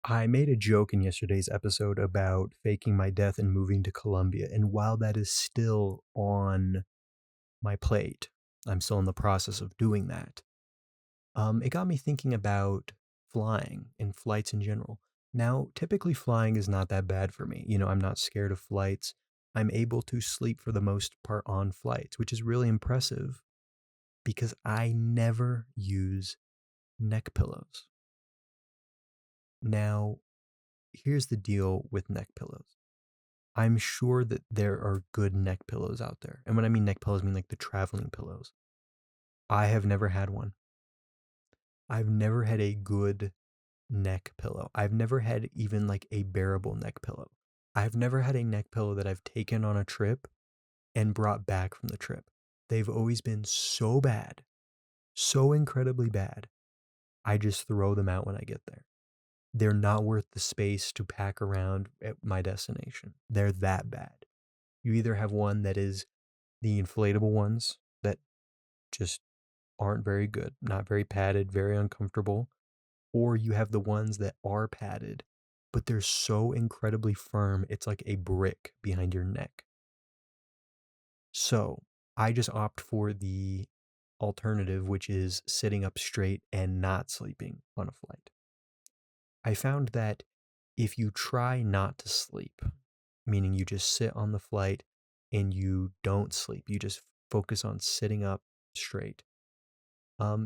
I made a joke in yesterday's episode about faking my death and moving to Colombia. And while that is still on my plate, I'm still in the process of doing that. It got me thinking about flying and flights in general. Now, typically flying is not that bad for me. I'm not scared of flights. I'm able to sleep for the most part on flights, which is really impressive because I never use neck pillows. Now, here's the deal with neck pillows. I'm sure that there are good neck pillows out there. And when I mean neck pillows, I mean like the traveling pillows. I have never had one. I've never had a good neck pillow. I've never had even like a bearable neck pillow. I've never had a neck pillow that I've taken on a trip and brought back from the trip. They've always been so bad, so incredibly bad. I just throw them out when I get there. They're not worth the space to pack around at my destination. They're that bad. You either have one that is the inflatable ones that just aren't very good, not very padded, very uncomfortable, or you have the ones that are padded, but they're so incredibly firm, it's like a brick behind your neck. So I just opt for the alternative, which is sitting up straight and not sleeping on a flight. I found that if you try not to sleep, meaning you just sit on the flight and you don't sleep, you just focus on sitting up straight,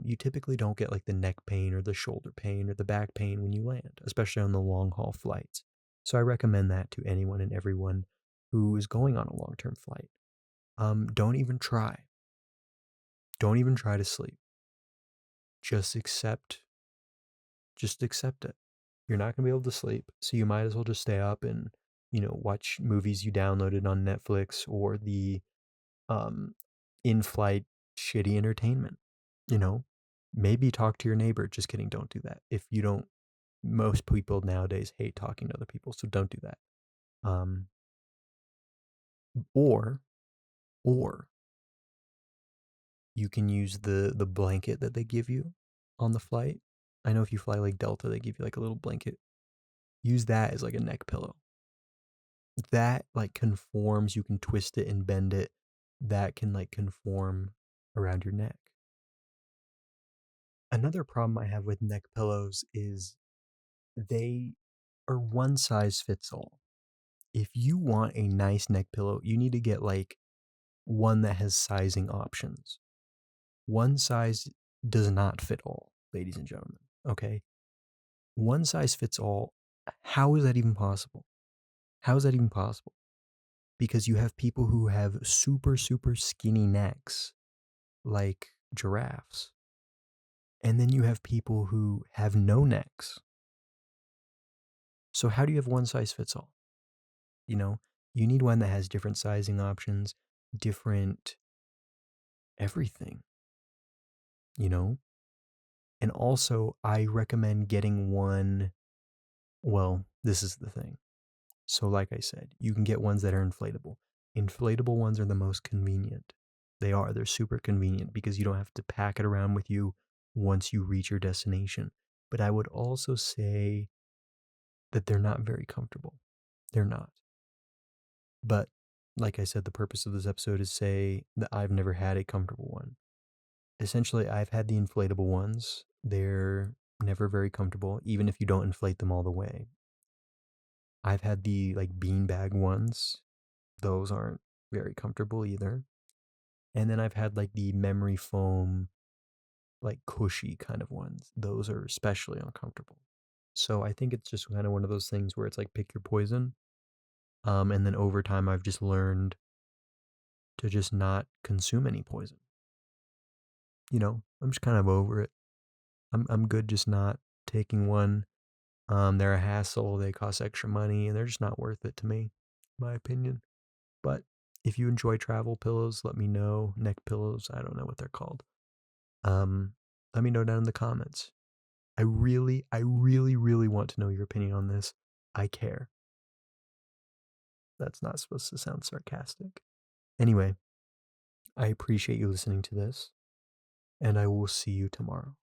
you typically don't get like the neck pain or the shoulder pain or the back pain when you land, especially on the long haul flights. So I recommend that to anyone and everyone who is going on a long term flight. Don't even try. Don't even try to sleep. Just accept. Just accept it. You're not gonna be able to sleep, so you might as well just stay up and watch movies you downloaded on Netflix or the um, in-flight shitty entertainment. You know, maybe talk to your neighbor. Just kidding. Don't do that. If you don't, most people nowadays hate talking to other people, so don't do that. Um, or or you can use the blanket that they give you on the flight. I know if you fly like Delta, they give you like a little blanket. Use that as like a neck pillow. That like conforms. You can twist it and bend it. That can like conform around your neck. Another problem I have with neck pillows is they are one size fits all. If you want a nice neck pillow, you need to get like one that has sizing options. One size does not fit all, ladies and gentlemen. Okay. One size fits all. How is that even possible? How is that even possible? Because you have people who have super, super skinny necks, like giraffes. And then you have people who have no necks. So, how do you have one size fits all? You know, you need one that has different sizing options, different everything, you know? And also, I recommend getting one. Well, this is the thing. So, like I said, you can get ones that are inflatable. Inflatable ones are the most convenient. They are. They're super convenient because you don't have to pack it around with you once you reach your destination. But I would also say that they're not very comfortable. They're not. But like I said, the purpose of this episode is say that I've never had a comfortable one. Essentially, I've had the inflatable ones. They're never very comfortable, even if you don't inflate them all the way. I've had the like beanbag ones. Those aren't very comfortable either. And then I've had like the memory foam, like cushy kind of ones. Those are especially uncomfortable. So I think it's just kind of one of those things where it's like pick your poison. And then over time, I've just learned to just not consume any poison. I'm just kind of over it. I'm good just not taking one. They're a hassle. They cost extra money, and they're just not worth it to me, in my opinion. But if you enjoy travel pillows, let me know. Neck pillows, I don't know what they're called. Um, Let me know down in the comments. I really, really want to know your opinion on this. I care. That's not supposed to sound sarcastic. Anyway, I appreciate you listening to this, and I will see you tomorrow.